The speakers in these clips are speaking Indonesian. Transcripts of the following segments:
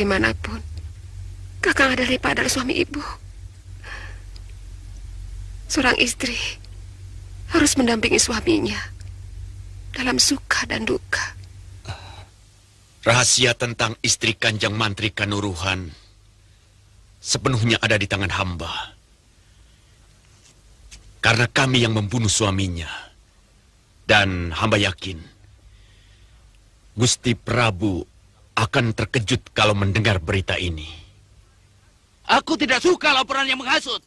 bagaimanapun, Kakang Ardalepa adalah suami ibu. Seorang istri harus mendampingi suaminya dalam suka dan duka. Rahasia tentang istri Kanjeng Mantri Kanuruhan sepenuhnya ada di tangan hamba. Karena kami yang membunuh suaminya. Dan hamba yakin Gusti Prabu akan terkejut kalau mendengar berita ini. Aku tidak suka laporan yang menghasut.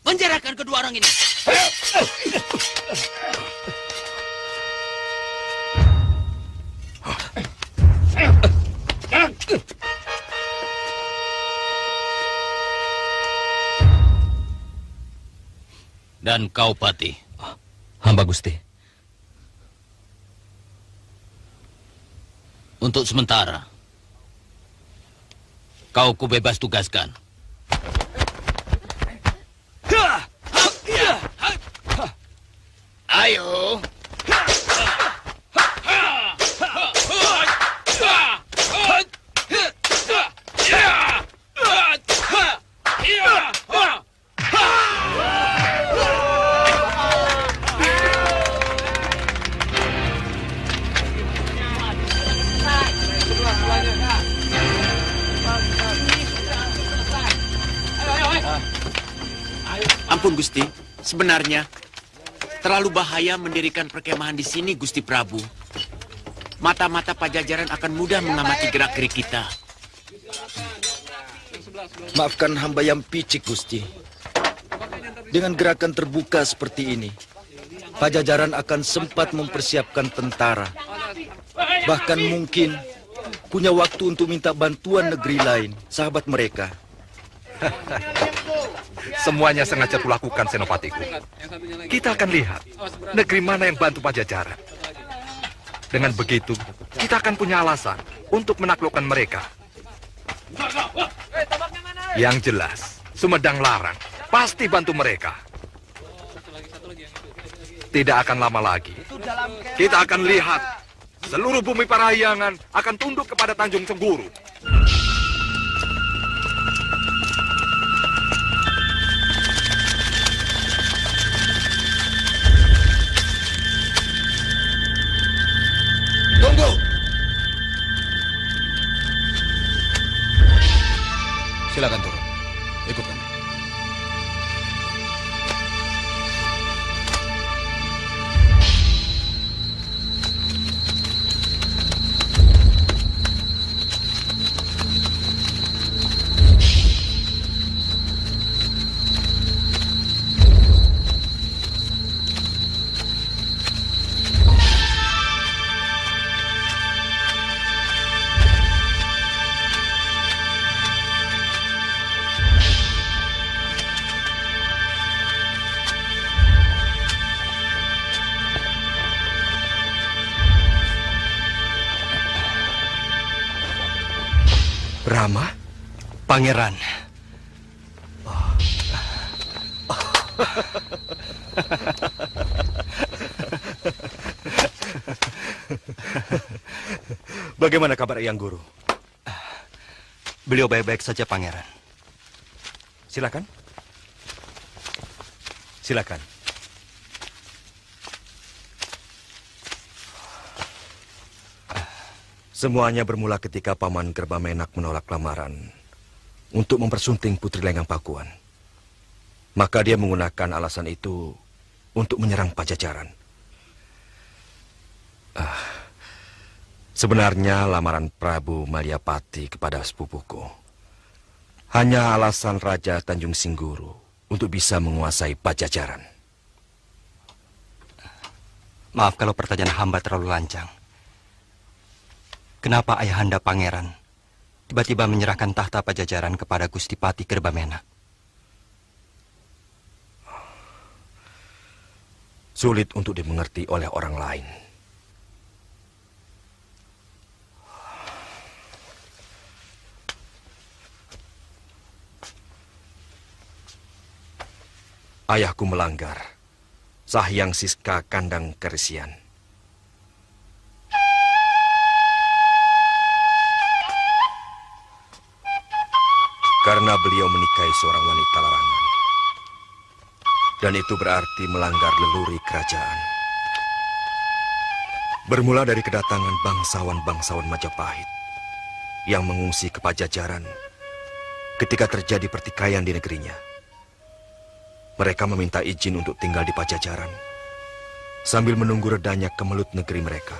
Penjarakan kedua orang ini. Dan kau, Pati. Hamba Gusti. Untuk sementara, kau kubebas tugaskan. Ayo. Ampun Gusti, sebenarnya terlalu bahaya mendirikan perkemahan di sini, Gusti Prabu. Mata-mata Pajajaran akan mudah mengamati gerak-gerik kita. Maafkan hamba yang picik, Gusti. Dengan gerakan terbuka seperti ini, Pajajaran akan sempat mempersiapkan tentara. Bahkan mungkin punya waktu untuk minta bantuan negeri lain, sahabat mereka. Semuanya sengaja kulakukan, Senopatiku. Kita akan lihat negeri mana yang bantu Pajajaran. Dengan begitu, kita akan punya alasan untuk menaklukkan mereka. Yang jelas, Sumedang Larang pasti bantu mereka. Tidak akan lama lagi, kita akan lihat seluruh bumi Parahyangan akan tunduk kepada Tanjung Sengguru. Tunggu! Silakan turun. Ikut kami. Rama? Pangeran. Bagaimana kabar Eyang Guru? Beliau baik-baik saja, Pangeran. Silakan. Silakan. Semuanya bermula ketika Paman Gerbamenak menolak lamaran untuk mempersunting Putri Lenggang Pakuan. Maka dia menggunakan alasan itu untuk menyerang Pajajaran. Sebenarnya lamaran Prabu Malyapati kepada sepupuku hanya alasan Raja Tanjung Singguru untuk bisa menguasai Pajajaran. Maaf kalau pertanyaan hamba terlalu lancang. Kenapa ayahanda Pangeran tiba-tiba menyerahkan tahta Pajajaran kepada Gusti Pati Gerbamenak? Sulit untuk dimengerti oleh orang lain. Ayahku melanggar Sahyang Siska Kandang Keresian. Karena beliau menikahi seorang wanita larangan. Dan itu berarti melanggar leluri kerajaan. Bermula dari kedatangan bangsawan-bangsawan Majapahit yang mengungsi ke Pajajaran ketika terjadi pertikaian di negerinya. Mereka meminta izin untuk tinggal di Pajajaran sambil menunggu redanya kemelut negeri mereka.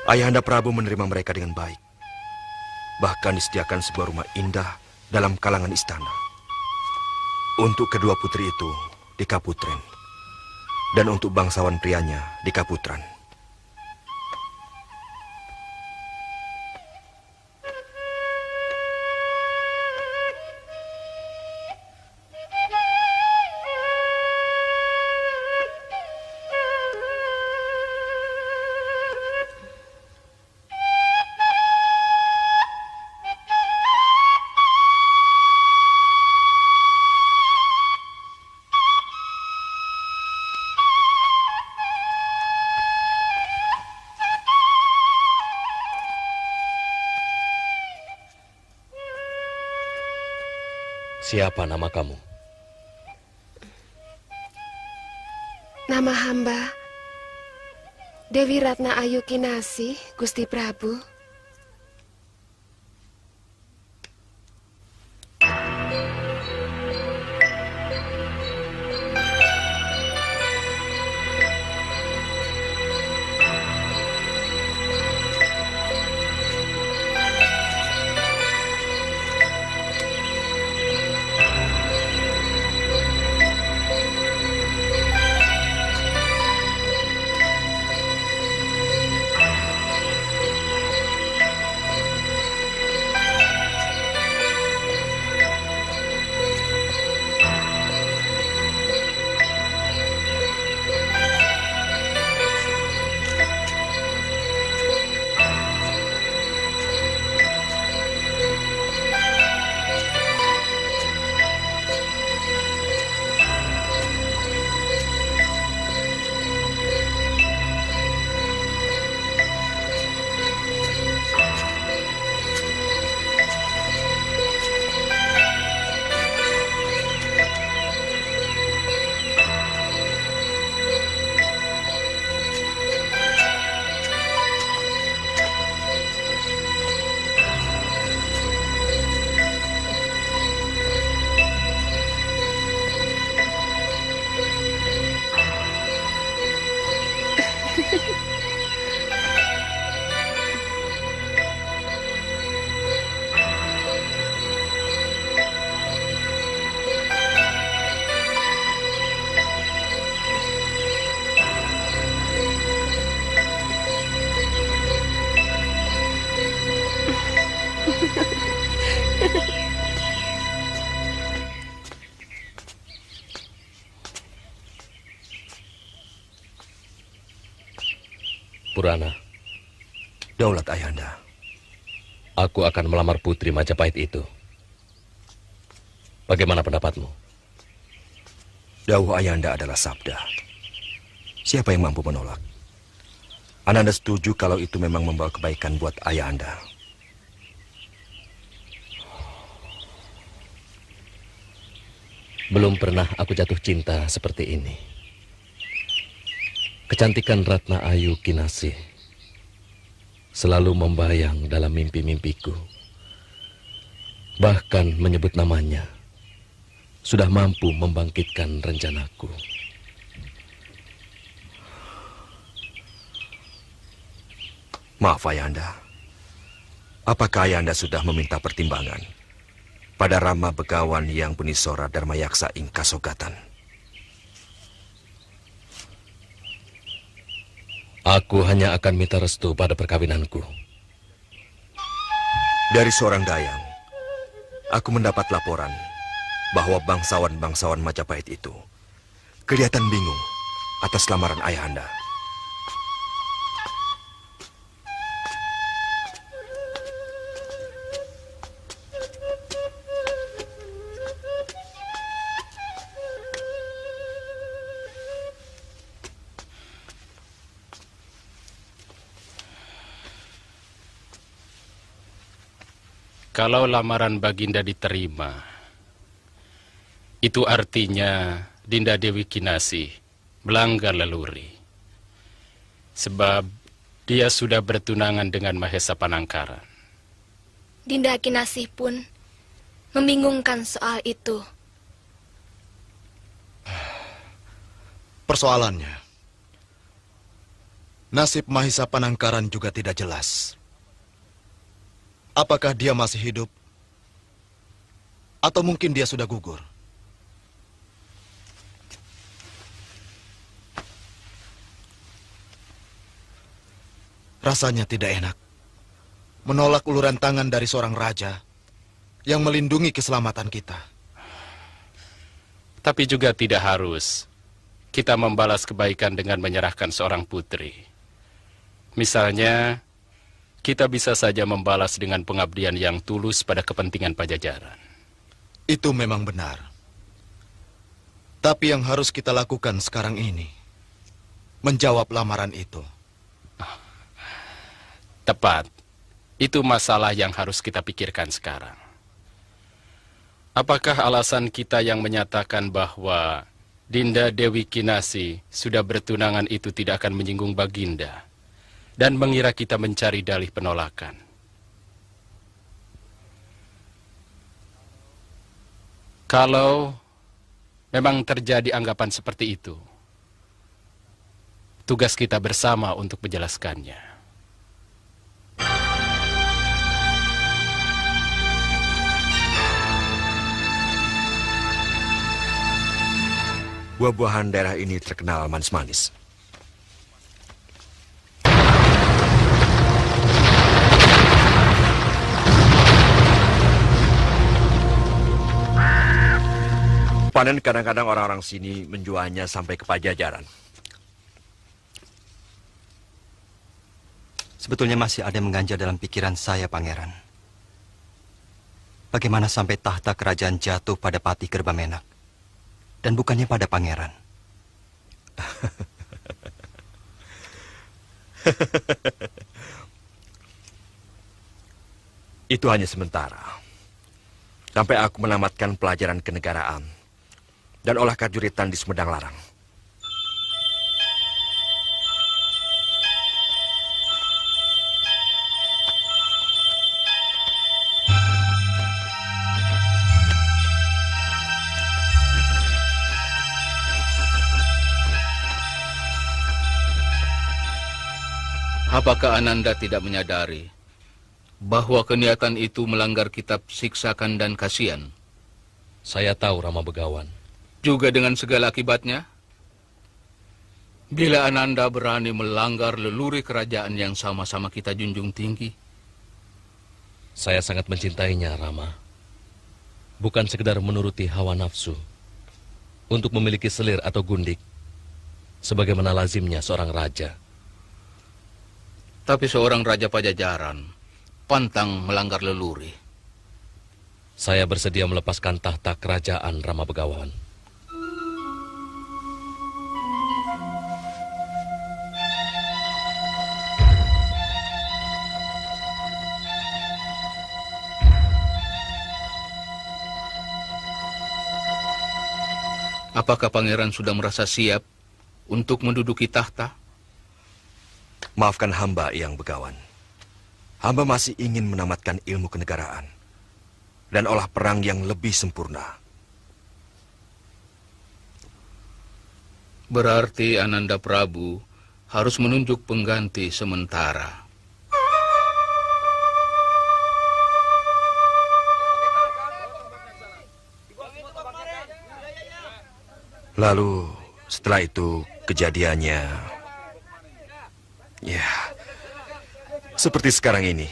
Ayahanda Prabu menerima mereka dengan baik. Bahkan disediakan sebuah rumah indah dalam kalangan istana. Untuk kedua putri itu di Kaputren, dan untuk bangsawan prianya di Kaputran. Siapa nama kamu? Nama hamba Dewi Ratna Ayu Kinasih, Gusti Prabu. Purana, Daulat Ayahanda. aku akan melamar putri Majapahit itu. Bagaimana pendapatmu? Dawuh Ayahanda adalah sabda. Siapa yang mampu menolak? Ananda setuju kalau itu memang membawa kebaikan buat Ayahanda. Belum pernah aku jatuh cinta seperti ini. Kecantikan Ratna Ayu Kinasih selalu membayang dalam mimpi-mimpiku. Bahkan menyebut namanya sudah mampu membangkitkan rencanaku. Maaf Ayahanda. Apakah Ayahanda sudah meminta pertimbangan pada Rama Begawan yang Bunisora Dharmayaksa ing Kasogatan? Aku hanya akan minta restu pada perkawinanku. Dari seorang dayang, aku mendapat laporan bahwa bangsawan-bangsawan Majapahit itu kelihatan bingung atas lamaran Ayahanda. Kalau lamaran Baginda diterima, itu artinya Dinda Dewi Kinasih melanggar leluri. Sebab dia sudah bertunangan dengan Mahesa Panangkaran. Dinda Kinasih pun membingungkan soal itu. Persoalannya, nasib Mahesa Panangkaran juga tidak jelas. Apakah dia masih hidup? Atau mungkin dia sudah gugur? Rasanya tidak enak menolak uluran tangan dari seorang raja yang melindungi keselamatan kita. Tapi juga tidak harus kita membalas kebaikan dengan menyerahkan seorang putri. Misalnya, kita bisa saja membalas dengan pengabdian yang tulus pada kepentingan Pajajaran. Itu memang benar. Tapi yang harus kita lakukan sekarang ini, menjawab lamaran itu. Tepat. Itu masalah yang harus kita pikirkan sekarang. Apakah alasan kita yang menyatakan bahwa Dinda Dewi Kinasih sudah bertunangan itu tidak akan menyinggung Baginda dan mengira kita mencari dalih penolakan? Kalau memang terjadi anggapan seperti itu, tugas kita bersama untuk menjelaskannya. Buah-buahan daerah ini terkenal manis-manis. Panen kadang-kadang orang-orang sini menjualnya sampai ke Pajajaran. Sebetulnya masih ada yang mengganjal dalam pikiran saya, Pangeran. Bagaimana sampai tahta kerajaan jatuh pada Patih Gerbamenak? Dan bukannya pada pangeran. Itu hanya sementara. Sampai aku menamatkan pelajaran kenegaraan dan olah kajuritan di Sumedang Larang. Apakah Ananda tidak menyadari bahwa keniatan itu melanggar kitab Siksakan dan Kasihan? Saya tahu, Rama Begawan. Juga dengan segala akibatnya? Bila Ananda berani melanggar leluri kerajaan yang sama-sama kita junjung tinggi? Saya sangat mencintainya, Rama. Bukan sekedar menuruti hawa nafsu untuk memiliki selir atau gundik, sebagaimana lazimnya seorang raja. Tapi seorang raja Pajajaran pantang melanggar leluri. Saya bersedia melepaskan tahta kerajaan Rama Begawan. Apakah pangeran sudah merasa siap untuk menduduki tahta? Maafkan hamba, Yang Begawan. Hamba masih ingin menamatkan ilmu kenegaraan dan olah perang yang lebih sempurna. Berarti Ananda Prabu harus menunjuk pengganti sementara. Lalu setelah itu kejadiannya, ya, seperti sekarang ini.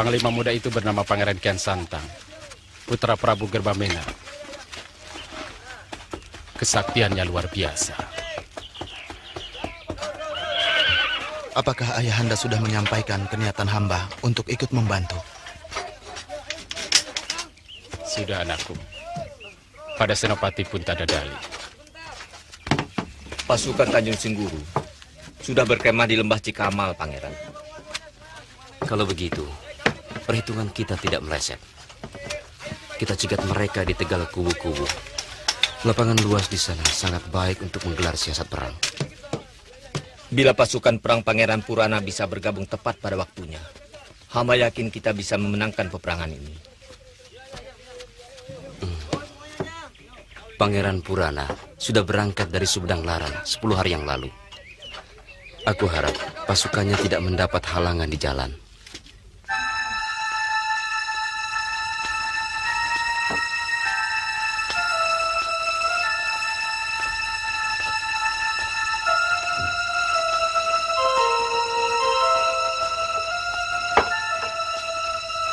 Panglima muda itu bernama Pangeran Kian Santang, putra Prabu Gerbamena. Kesaktiannya luar biasa. Apakah ayahanda sudah menyampaikan keniatan hamba untuk ikut membantu? Sudah, anakku. Pada Senopati pun tak ada dalih. Pasukan Tanjung Singguru sudah berkemah di lembah Cikamal, Pangeran. Kalau begitu, perhitungan kita tidak meleset. Kita cegat mereka di tegal kubu-kubu. Lapangan luas di sana sangat baik untuk menggelar siasat perang. Bila pasukan perang Pangeran Purana bisa bergabung tepat pada waktunya, hamba yakin kita bisa memenangkan peperangan ini. Pangeran Purana sudah berangkat dari Sumedang Larang 10 hari yang lalu. Aku harap pasukannya tidak mendapat halangan di jalan.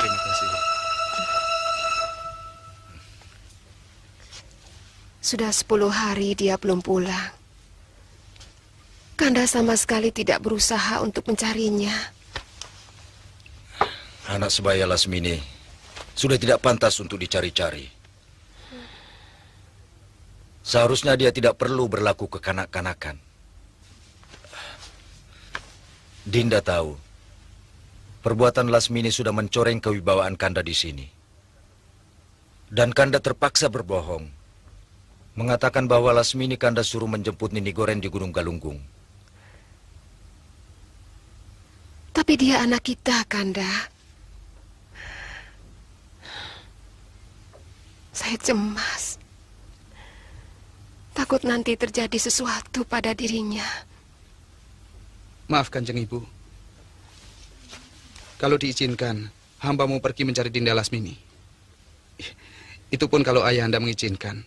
Terima kasih. Sudah 10 hari dia belum pulang. Kanda sama sekali tidak berusaha untuk mencarinya. Anak sebaya Lasmini sudah tidak pantas untuk dicari-cari. Seharusnya dia tidak perlu berlaku kekanak-kanakan. Dinda tahu, perbuatan Lasmini sudah mencoreng kewibawaan Kanda di sini. Dan Kanda terpaksa berbohong, mengatakan bahwa Lasmini Kanda suruh menjemput Nini Goren di Gunung Galunggung. Tapi dia anak kita, Kanda. Saya cemas. Takut nanti terjadi sesuatu pada dirinya. Maaf, Kanjeng Ibu. Kalau diizinkan, hamba mau pergi mencari Dinda Lasmini. Itu pun kalau ayah Anda mengizinkan.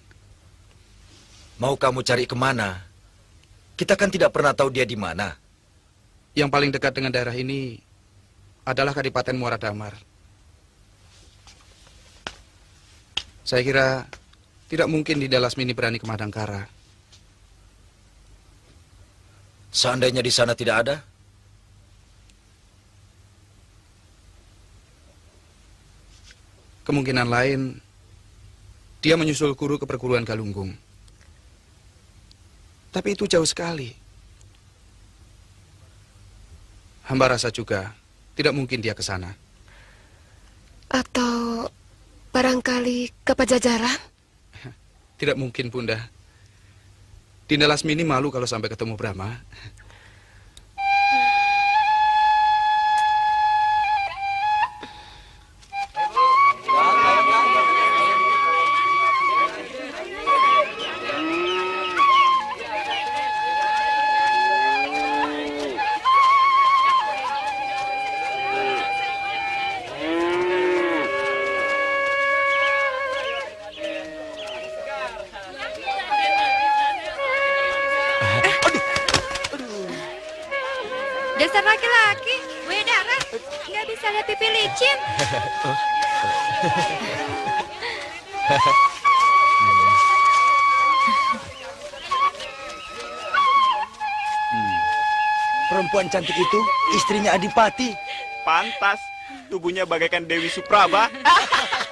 Mau kamu cari kemana? Kita kan tidak pernah tahu dia di mana. Yang paling dekat dengan daerah ini adalah Kadipaten Muara Damar. Saya kira tidak mungkin Dinda Lasmini berani ke Madangkara. Seandainya di sana tidak ada? Kemungkinan lain, dia menyusul guru ke perguruan Galunggung. Tapi itu jauh sekali. Hamba rasa juga tidak mungkin dia ke sana. Atau barangkali ke Pajajaran? Tidak mungkin, Bunda. Dinda Lasmini malu kalau sampai ketemu Brahma. Dasar laki-laki, banyak darah, nggak bisa lihat pipi licin. Perempuan cantik itu istrinya Adipati. Pantas, tubuhnya bagaikan Dewi Supraba.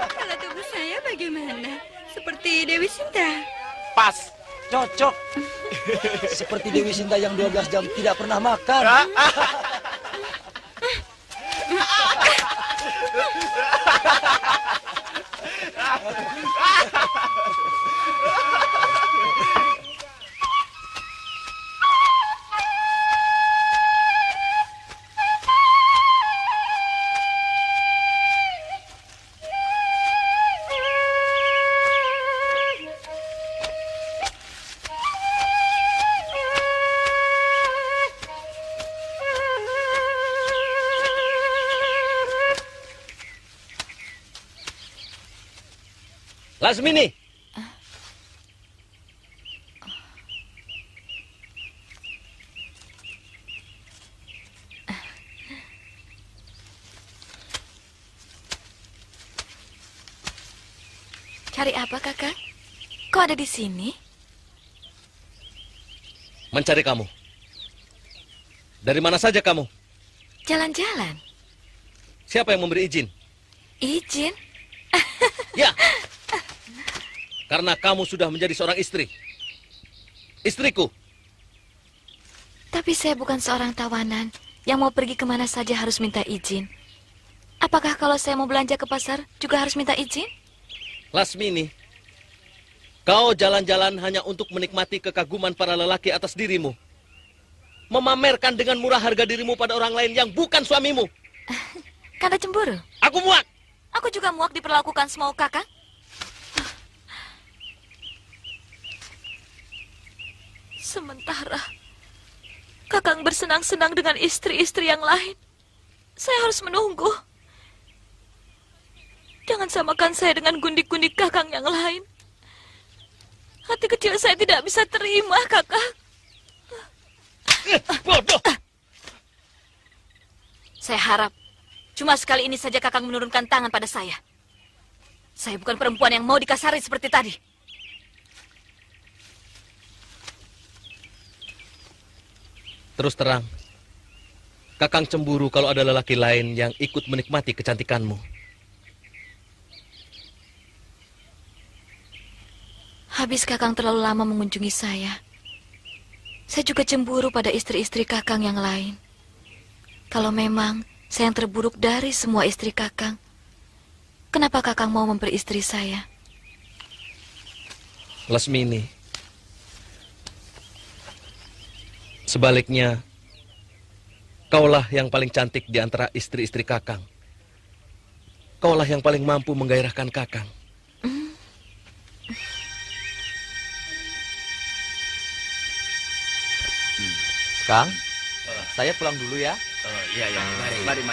Kalau tubuh saya bagaimana? Seperti Dewi Sinta. Pas, cocok. Seperti Dewi Sinta yang 12 jam tidak pernah makan. Lasmini. Cari apa, Kakang? Kok ada di sini? Mencari kamu. Dari mana saja kamu? Jalan-jalan. Siapa yang memberi izin? Izin? Ya. Karena kamu sudah menjadi seorang istri. Istriku. Tapi saya bukan seorang tawanan yang mau pergi kemana saja harus minta izin. Apakah kalau saya mau belanja ke pasar juga harus minta izin? Lasmini, kau jalan-jalan hanya untuk menikmati kekaguman para lelaki atas dirimu. Memamerkan dengan murah harga dirimu pada orang lain yang bukan suamimu. Kanda cemburu? Aku muak. Aku juga muak diperlakukan semau Kakang. Sementara Kakang bersenang-senang dengan istri-istri yang lain, saya harus menunggu. Jangan samakan saya dengan gundik-gundik Kakang yang lain. Hati kecil saya tidak bisa terima, Kakang. Bodoh! Saya harap cuma sekali ini saja Kakang menurunkan tangan pada saya. Saya bukan perempuan yang mau dikasari seperti tadi. Terus terang, Kakang cemburu kalau ada lelaki lain yang ikut menikmati kecantikanmu. Habis Kakang terlalu lama mengunjungi saya juga cemburu pada istri-istri Kakang yang lain. Kalau memang saya yang terburuk dari semua istri Kakang, kenapa Kakang mau memperistri saya? Lasmini, sebaliknya, kaulah yang paling cantik di antara istri-istri Kakang. Kaulah yang paling mampu menggairahkan Kakang. Kang, saya pulang dulu ya. Iya, ya. Mari.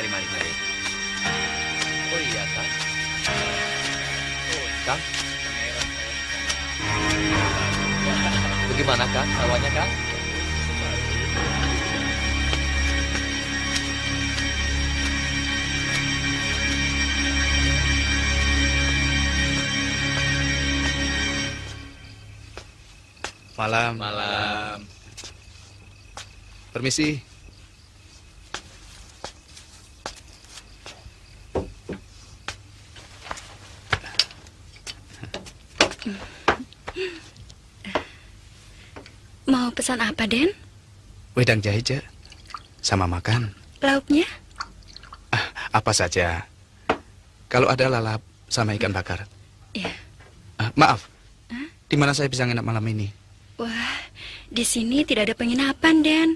Oh iya, Kang. Kang. Bagaimana, Kang? Sawahnya, Kang? Malam. Malam. Permisi. Mau pesan apa, Den? Wedang jahe, Ce. Sama makan. Lauknya? Apa saja. Kalau ada lalap sama ikan bakar. Iya. Maaf. Di mana saya bisa nginap malam ini? Wah, di sini tidak ada penginapan, Den.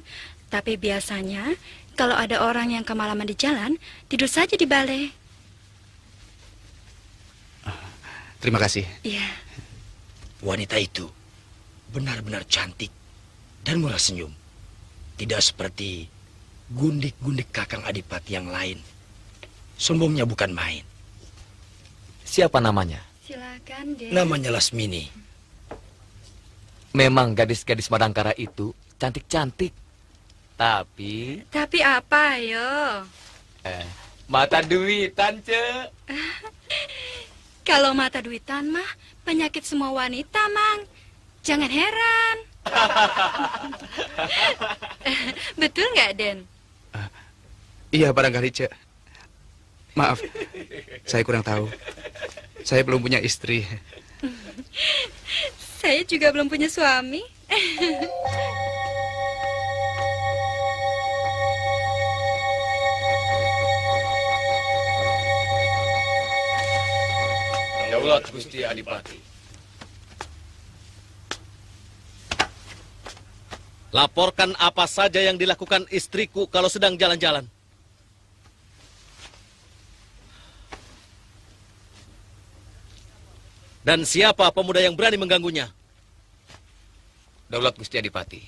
Tapi biasanya kalau ada orang yang kemalaman di jalan, tidur saja di balai. Terima kasih. Iya. Wanita itu benar-benar cantik dan murah senyum. Tidak seperti gundik-gundik Kakang Adipati yang lain. Sombongnya bukan main. Siapa namanya? Silakan, Den. Namanya Lasmini. Memang gadis-gadis Madangkara itu cantik-cantik. Tapi apa, ayo? mata duitan, Ce. Kalau mata duitan mah penyakit semua wanita, Mang. Jangan heran. Betul nggak, Den? Iya, barangkali, Ce. Maaf, saya kurang tahu. Saya belum punya istri. Saya juga belum punya suami. Daulat Gusti Adipati. Laporkan apa saja yang dilakukan istriku kalau sedang jalan-jalan. Dan siapa pemuda yang berani mengganggunya? Daulat Gusti Adipati.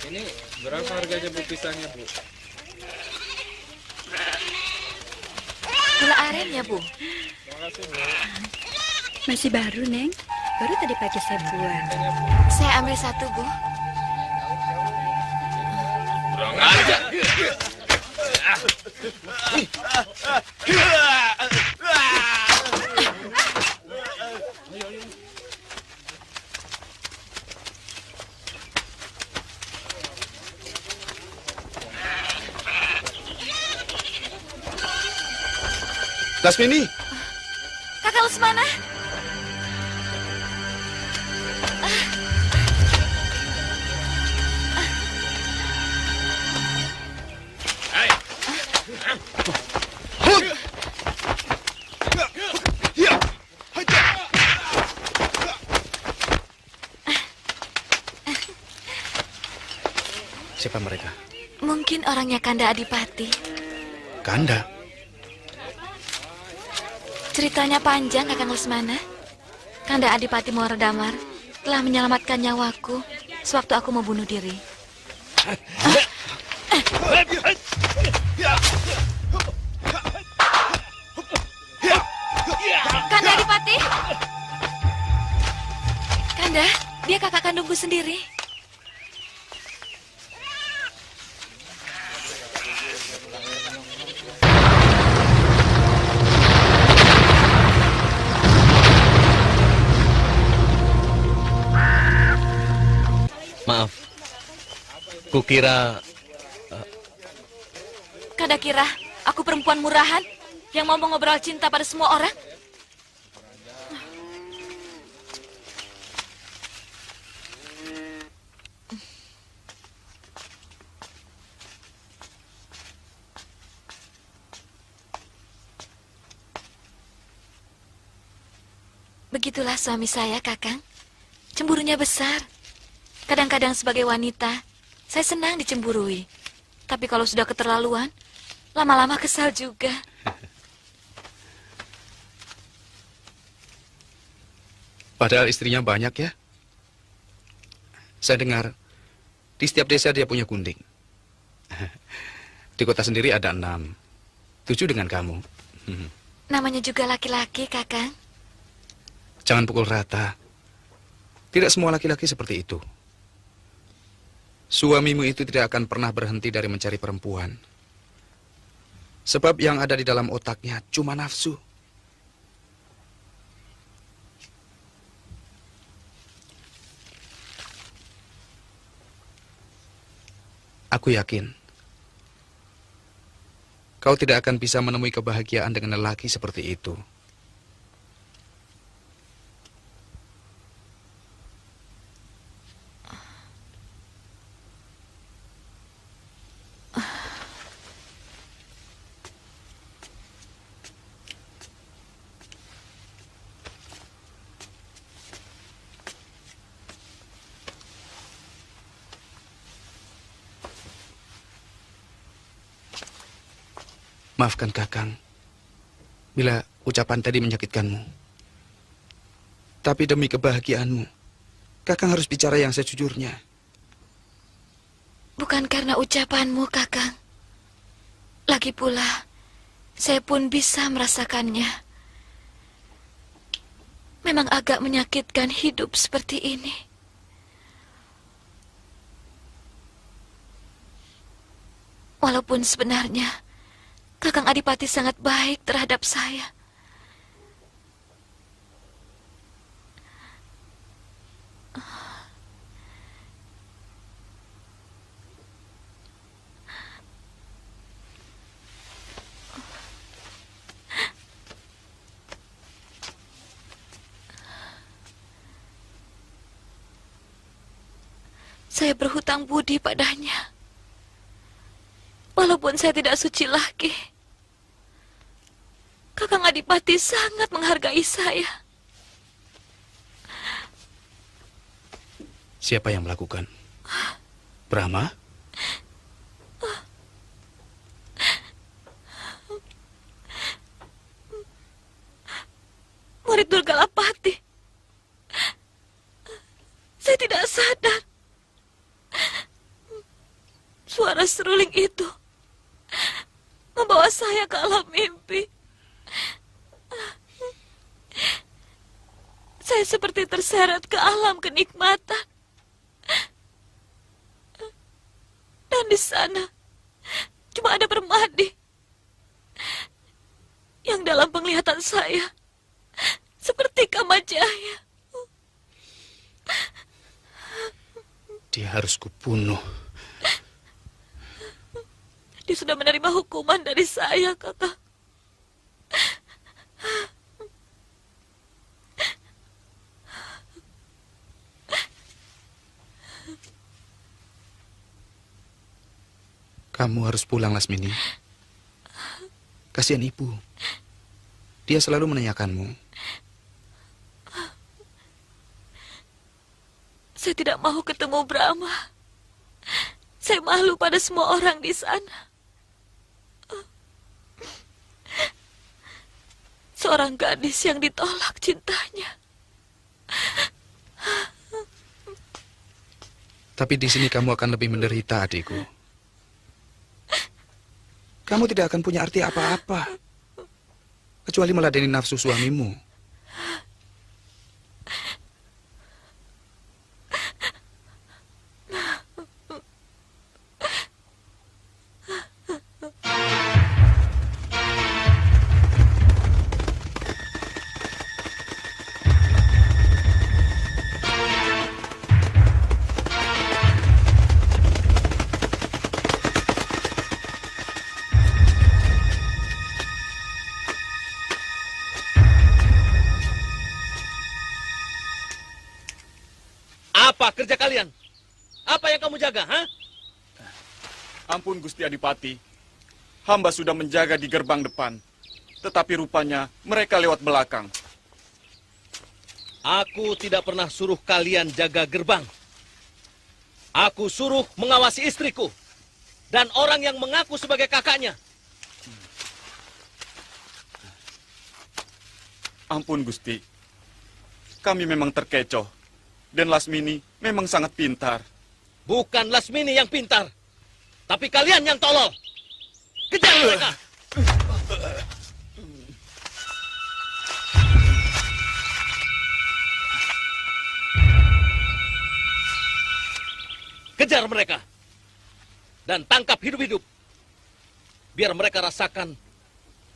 Ini berapa harganya, Bu, pisangnya, Bu? Gula arennya, Bu. Terima kasih, Bu. Masih baru, Neng. Baru tadi pagi saya buat. Saya ambil satu, Bu. Lasmini, Kakak Lesmana. Siapa mereka? Mungkin orangnya Kanda Adipati. Kanda? Ceritanya panjang, Kakang Lesmana. Kanda Adipati Muaradamar telah menyelamatkan nyawaku sewaktu aku mau bunuh diri. Kanda Adipati? Kanda, dia kakak kandungku sendiri. Maaf, kukira... Kanda kira aku perempuan murahan yang mau ngobrol cinta pada semua orang? Begitulah suami saya, Kakang. Cemburunya besar. Kadang-kadang sebagai wanita, saya senang dicemburui. Tapi kalau sudah keterlaluan, lama-lama kesal juga. Padahal istrinya banyak ya. Saya dengar, di setiap desa dia punya gunting. Di kota sendiri ada 6. 7 dengan kamu. Namanya juga laki-laki, Kakang. Jangan pukul rata. Tidak semua laki-laki seperti itu. Suamimu itu tidak akan pernah berhenti dari mencari perempuan. Sebab yang ada di dalam otaknya cuma nafsu. Aku yakin kau tidak akan bisa menemui kebahagiaan dengan lelaki seperti itu. Maafkan Kakang, bila ucapan tadi menyakitkanmu. Tapi demi kebahagiaanmu, Kakang harus bicara yang sejujurnya. Bukan karena ucapanmu, Kakang. Lagi pula, saya pun bisa merasakannya. Memang agak menyakitkan hidup seperti ini. Walaupun sebenarnya Kakang Adipati sangat baik terhadap saya. Saya berhutang budi padanya. Walaupun saya tidak suci lagi, Kakang Adipati sangat menghargai saya. Siapa yang melakukan? Brahma? Murid Durgalapati. Saya tidak sadar. Suara seruling itu membawa saya ke alam mimpi. Saya seperti terseret ke alam kenikmatan. Dan di sana, Apa ada permadi yang dalam penglihatan saya seperti Kamajaya? Dia harus kubunuh. Dia sudah menerima hukuman dari saya, Kakak. Kamu harus pulang, Lasmini. Kasihan ibu. Dia selalu menanyakanmu. Saya tidak mau ketemu Brahma. Saya malu pada semua orang di sana. Seorang gadis yang ditolak cintanya. Tapi di sini kamu akan lebih menderita, adikku. Kamu tidak akan punya arti apa-apa, kecuali meladeni nafsu suamimu. Apa kerja kalian? Apa yang kamu jaga, ha? Ampun Gusti Adipati. Hamba sudah menjaga di gerbang depan. Tetapi rupanya mereka lewat belakang. Aku tidak pernah suruh kalian jaga gerbang. Aku suruh mengawasi istriku. Dan orang yang mengaku sebagai kakaknya. Ampun Gusti. Kami memang terkecoh. Dan Lasmini memang sangat pintar. Bukan Lasmini yang pintar. Tapi kalian yang tolol. Kejar mereka. Kejar mereka. Dan tangkap hidup-hidup. Biar mereka rasakan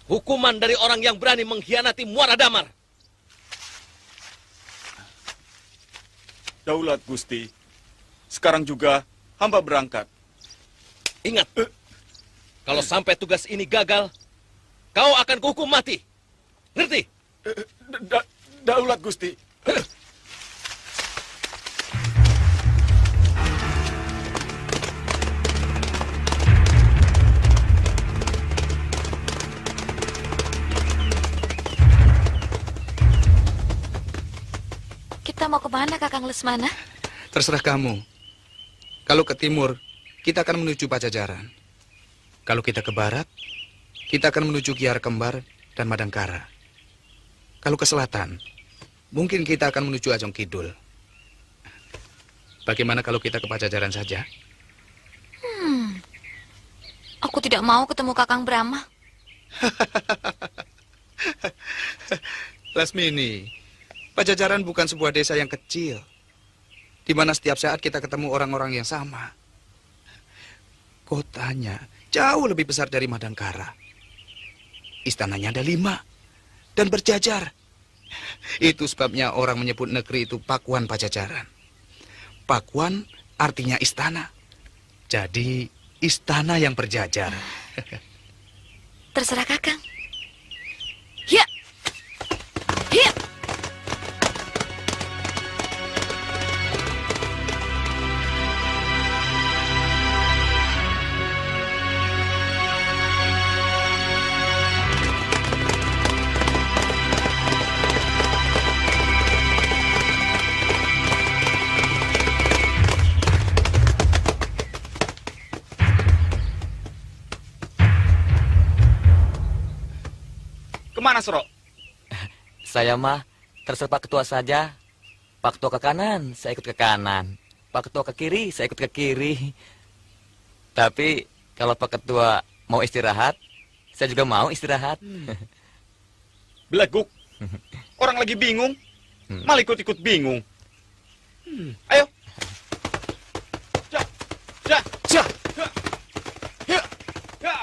hukuman dari orang yang berani mengkhianati Muara Damar. Daulat Gusti. Sekarang juga hamba berangkat. Ingat, kalau sampai tugas ini gagal, kau akan kuhukum mati. Ngerti? Daulat Gusti. Kita mau kemana, Kakang Lesmana? Terserah kamu. Kalau ke timur, kita akan menuju Pajajaran. Kalau kita ke barat, kita akan menuju Kiara Kembar dan Madangkara. Kalau ke selatan, mungkin kita akan menuju Ajong Kidul. Bagaimana kalau kita ke Pajajaran saja? Aku tidak mau ketemu Kakang Brahma. Lasmini, Pajajaran bukan sebuah desa yang kecil, di mana setiap saat kita ketemu orang-orang yang sama. Kotanya jauh lebih besar dari Madangkara. Istananya ada 5 dan berjajar. Itu sebabnya orang menyebut negeri itu Pakuan Pajajaran. Pakuan artinya istana. Jadi istana yang berjajar. Terserah Kakang. Ya. Ya. Kemana, Sro? Saya mah terserah Pak Ketua saja. Pak Ketua ke kanan, saya ikut ke kanan. Pak Ketua ke kiri, saya ikut ke kiri. Tapi kalau Pak Ketua mau istirahat, saya juga mau istirahat. Beleguk. Orang lagi bingung, malah ikut-ikut bingung. Ayo. Ja. Ja. Ja. Ja. Ja.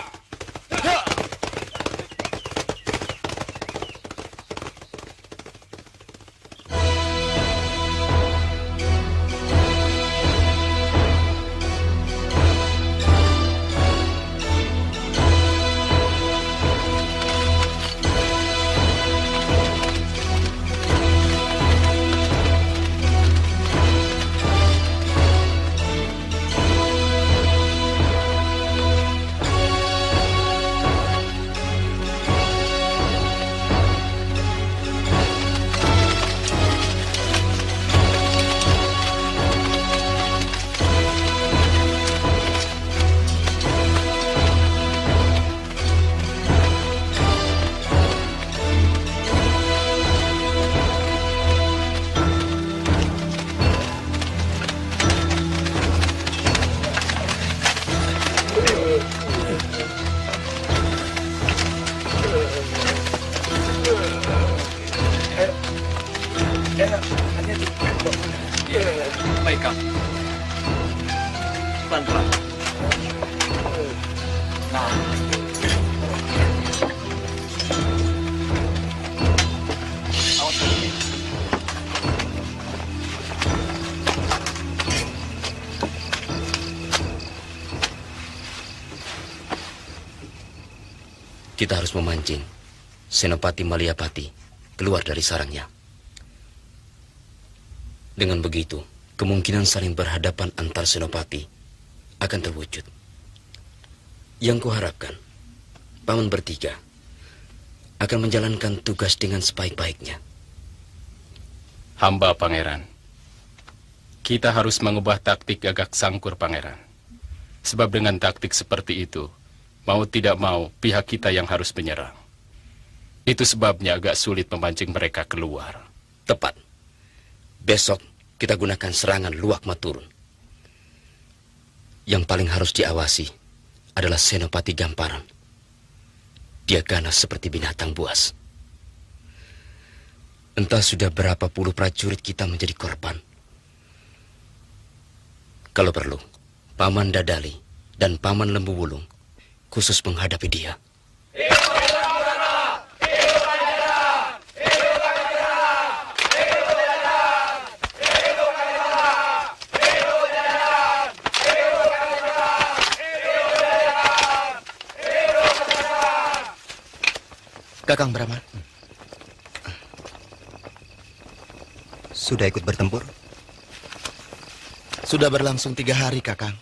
Kita harus memancing Senopati Maliapati keluar dari sarangnya. Dengan begitu, kemungkinan saling berhadapan antar senopati akan terwujud. Yang kuharapkan, paman bertiga akan menjalankan tugas dengan sebaik-baiknya. Hamba pangeran, kita harus mengubah taktik Gagak Sangkur pangeran. Sebab dengan taktik seperti itu, mau tidak mau pihak kita yang harus menyerang. Itu sebabnya agak sulit memancing mereka keluar. Tepat. Besok kita gunakan serangan Luwak Maturun. Yang paling harus diawasi adalah Senopati Gamparan. Dia ganas seperti binatang buas. Entah sudah berapa puluh prajurit kita menjadi korban. Kalau perlu, Paman Dadali dan Paman Lembu Wulung khusus menghadapi dia. Kakang Brahma. Sudah ikut bertempur? Sudah berlangsung 3 hari, Kakang.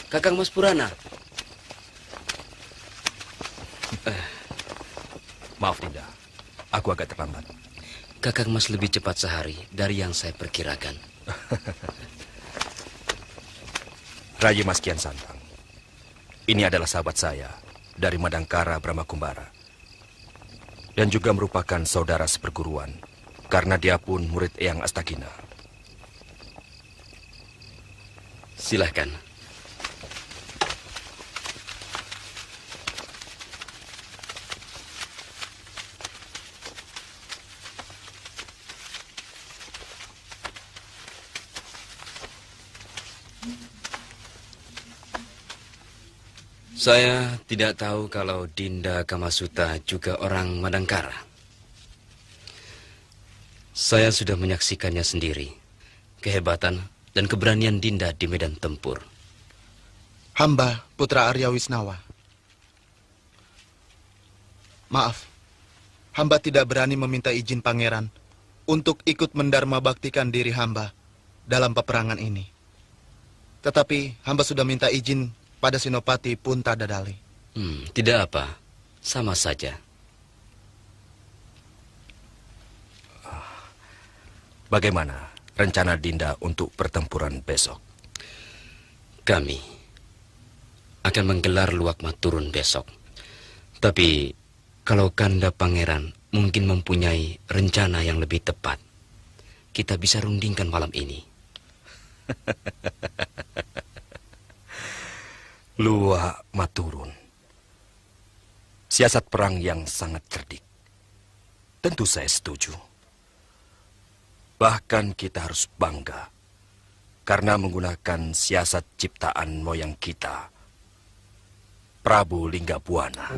Kakang Mas Purana. Maaf, Dinda. Aku agak terlambat. Kakang Mas lebih cepat sehari dari yang saya perkirakan. Rayi Mas Kian Santang. Ini adalah sahabat saya dari Madangkara Brahmakumbara. Dan juga merupakan saudara seperguruan karena dia pun murid Eyang Astagina. Silahkan. Saya tidak tahu kalau Dinda Kamasuta juga orang Madangkara. Saya sudah menyaksikannya sendiri, kehebatan dan keberanian Dinda di medan tempur. Hamba putra Arya Wisnawa. Maaf, hamba tidak berani meminta izin pangeran untuk ikut mendarma baktikan diri hamba dalam peperangan ini. Tetapi hamba sudah minta izin pada Senopati Punta Dadali. Tidak apa, sama saja. Bagaimana rencana Dinda untuk pertempuran besok? Kami akan menggelar Luwak Maturun besok. Tapi kalau Kanda Pangeran mungkin mempunyai rencana yang lebih tepat, kita bisa rundingkan malam ini. Luwak Maturun. Siasat perang yang sangat cerdik. Tentu saya setuju. Bahkan kita harus bangga karena menggunakan siasat ciptaan moyang kita, Prabu Linggabuana.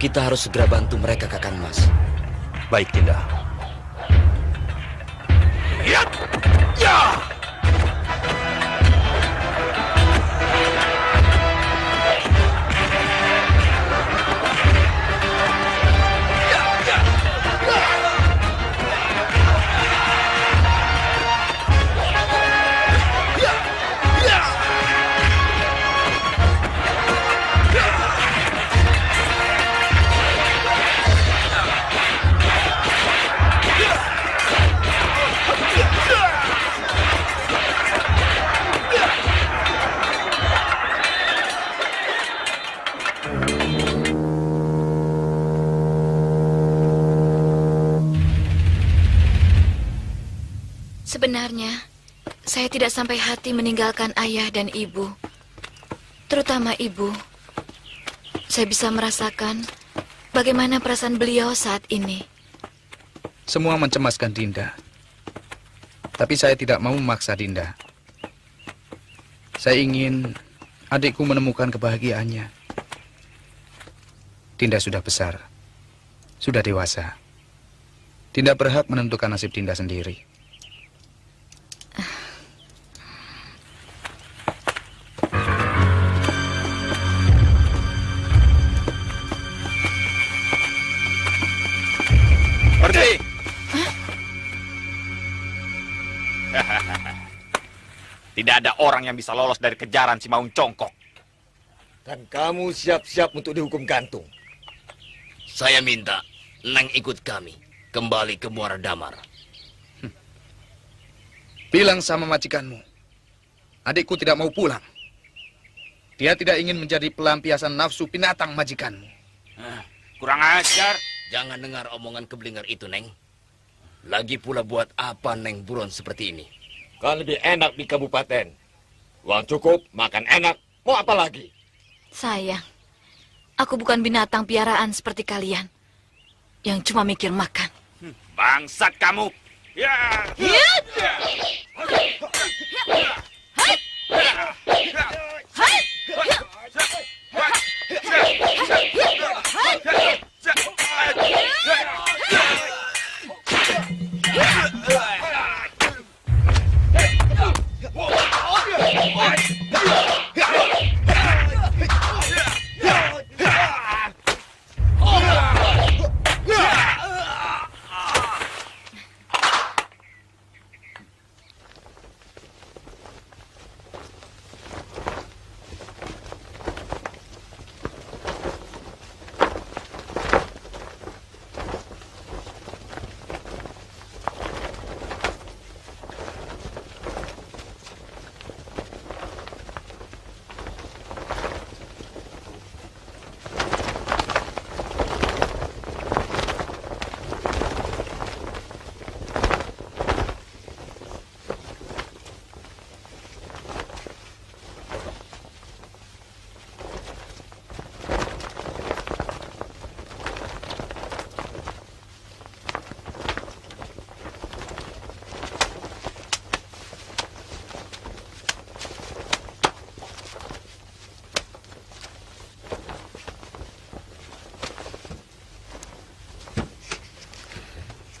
Kita harus segera bantu mereka, Kakang Mas. Baik, Dinda. Ya! Ya! Sebenarnya, saya tidak sampai hati meninggalkan ayah dan ibu. Terutama ibu. Saya bisa merasakan bagaimana perasaan beliau saat ini. Semua mencemaskan Dinda. Tapi saya tidak mau memaksa Dinda. Saya ingin adikku menemukan kebahagiaannya. Dinda sudah besar. Sudah dewasa. Dinda berhak menentukan nasib Dinda sendiri. Berhenti! Tidak ada orang yang bisa lolos dari kejaran si Maung Congkok. Dan kamu siap-siap untuk dihukum gantung. Saya minta Neng ikut kami kembali ke Muara Damar. Bilang sama majikanmu, adikku tidak mau pulang. Dia tidak ingin menjadi pelampiasan nafsu binatang majikanmu. Kurang ajar. Jangan dengar omongan keblinger itu, Neng. Lagi pula buat apa Neng buron seperti ini? Kan lebih enak di kabupaten. Uang cukup, makan enak. Mau apa lagi? Sayang, aku bukan binatang piaraan seperti kalian yang cuma mikir makan. Bangsat kamu! Ya!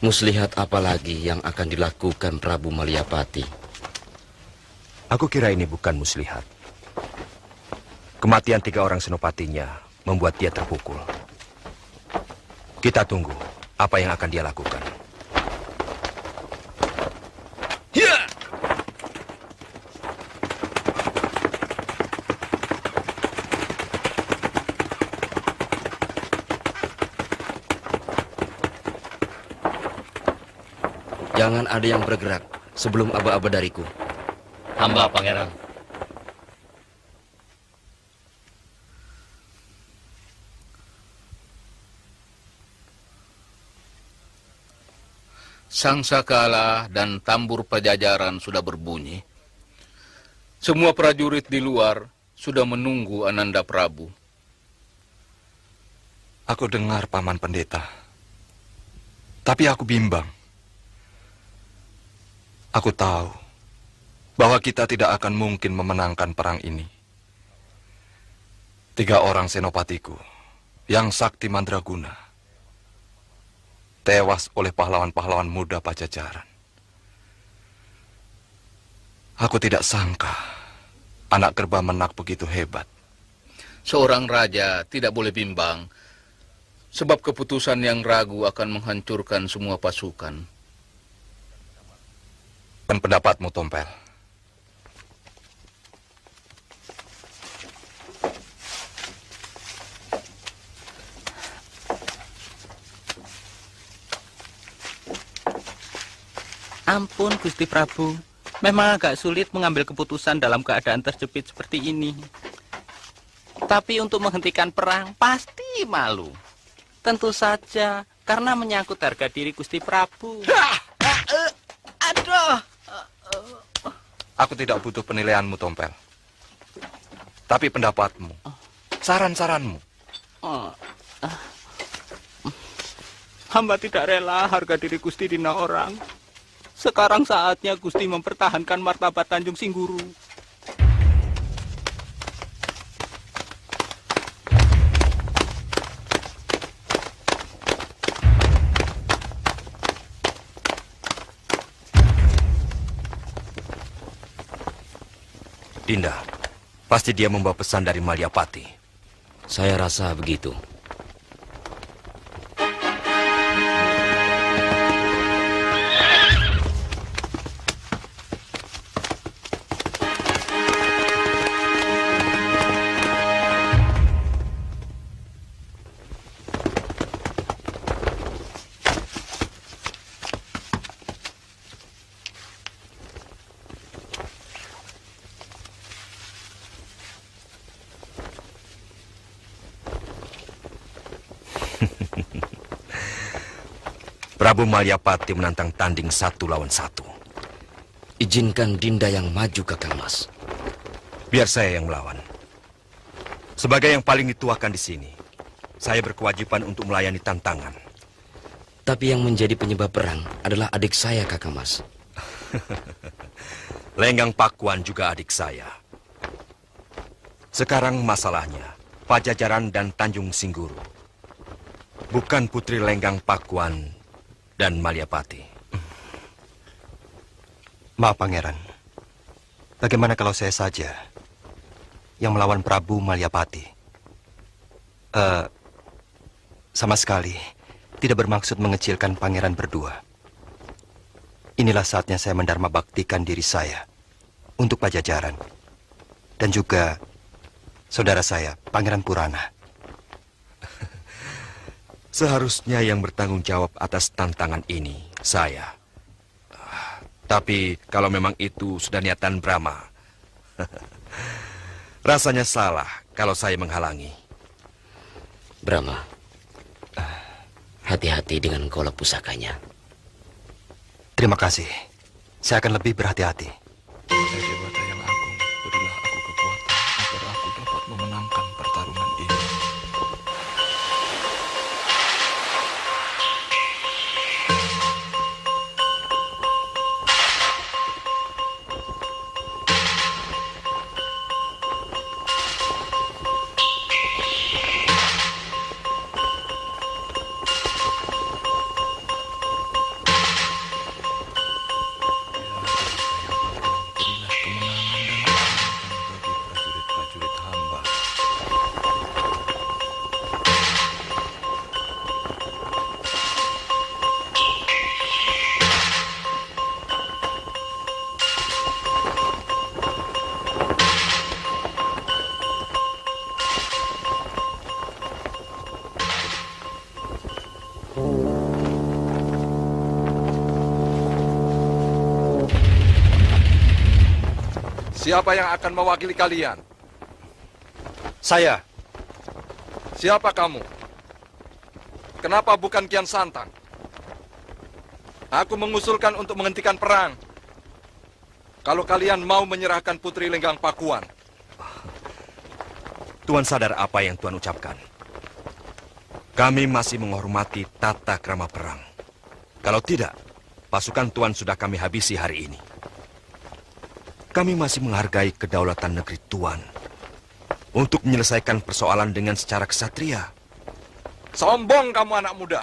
Muslihat apa lagi yang akan dilakukan Prabu Maliapati? Aku kira ini bukan muslihat. Kematian 3 orang senopatinya membuat dia terpukul. Kita tunggu apa yang akan dia lakukan. Jangan ada yang bergerak sebelum aba-aba dariku. Hamba, Pangeran. Sangsakala dan tambur pajajaran sudah berbunyi. Semua prajurit di luar sudah menunggu Ananda Prabu. Aku dengar, Paman Pendeta. Tapi aku bimbang. Aku tahu bahwa kita tidak akan mungkin memenangkan perang ini. 3 orang senopatiku yang sakti mandraguna tewas oleh pahlawan-pahlawan muda Pajajaran. Aku tidak sangka anak Gerbamenak begitu hebat. Seorang raja tidak boleh bimbang, sebab keputusan yang ragu akan menghancurkan semua pasukan. Dan pendapatmu, Tompel? Ampun, Gusti Prabu. Memang agak sulit mengambil keputusan dalam keadaan terjepit seperti ini. Tapi untuk menghentikan perang, pasti malu. Tentu saja, karena menyangkut harga diri Gusti Prabu. Aduh! Aku tidak butuh penilaianmu, Tompel. Tapi pendapatmu, saran-saranmu. Hamba tidak rela harga diri Gusti dina orang. Sekarang saatnya Gusti mempertahankan martabat Tanjung Singguru. Dinda, pasti dia membawa pesan dari Malyapati. Saya rasa begitu. Prabu Malyapati menantang tanding 1 lawan 1. Izinkan Dinda yang maju, Kakang Mas. Biar saya yang melawan. Sebagai yang paling dituakan di sini, saya berkewajiban untuk melayani tantangan. Tapi yang menjadi penyebab perang adalah adik saya, Kakang Mas. Lenggang Pakuan juga adik saya. Sekarang masalahnya, Pajajaran dan Tanjung Singguru. Bukan putri Lenggang Pakuan dan Malyapati. Maaf, Pangeran. Bagaimana kalau saya saja yang melawan Prabu Malyapati? Sama sekali tidak bermaksud mengecilkan Pangeran berdua. Inilah saatnya saya mendharma baktikan diri saya untuk Pajajaran. Dan juga saudara saya, Pangeran Purana. Seharusnya yang bertanggung jawab atas tantangan ini, saya. Tapi kalau memang itu sudah niatan Brahma, rasanya salah kalau saya menghalangi. Brahma, hati-hati dengan golok pusakanya. Terima kasih. Saya akan lebih berhati-hati. Dewata yang agung, berilah aku kekuatan agar aku dapat memenangkan pertarungan ini. Siapa yang akan mewakili kalian? Saya. Siapa kamu? Kenapa bukan Kian Santang? Aku mengusulkan untuk menghentikan perang. Kalau kalian mau menyerahkan Putri Lenggang Pakuan. Tuan sadar apa yang Tuan ucapkan? Kami masih menghormati tata krama perang. Kalau tidak, pasukan Tuan sudah kami habisi hari ini. Kami masih menghargai kedaulatan negeri Tuan untuk menyelesaikan persoalan dengan secara kesatria. Sombong kamu anak muda.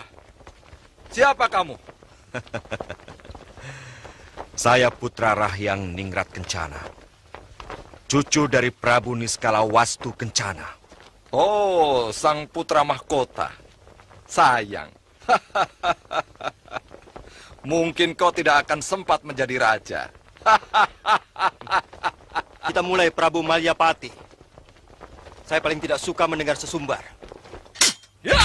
Siapa kamu? Saya Putra Rahyang Ningrat Kencana. Cucu dari Prabu Niskala Wastu Kencana. Oh, sang putra mahkota. Sayang. Mungkin kau tidak akan sempat menjadi raja. Kita mulai, Prabu Malyapati. Saya paling tidak suka mendengar sesumbar. Ya!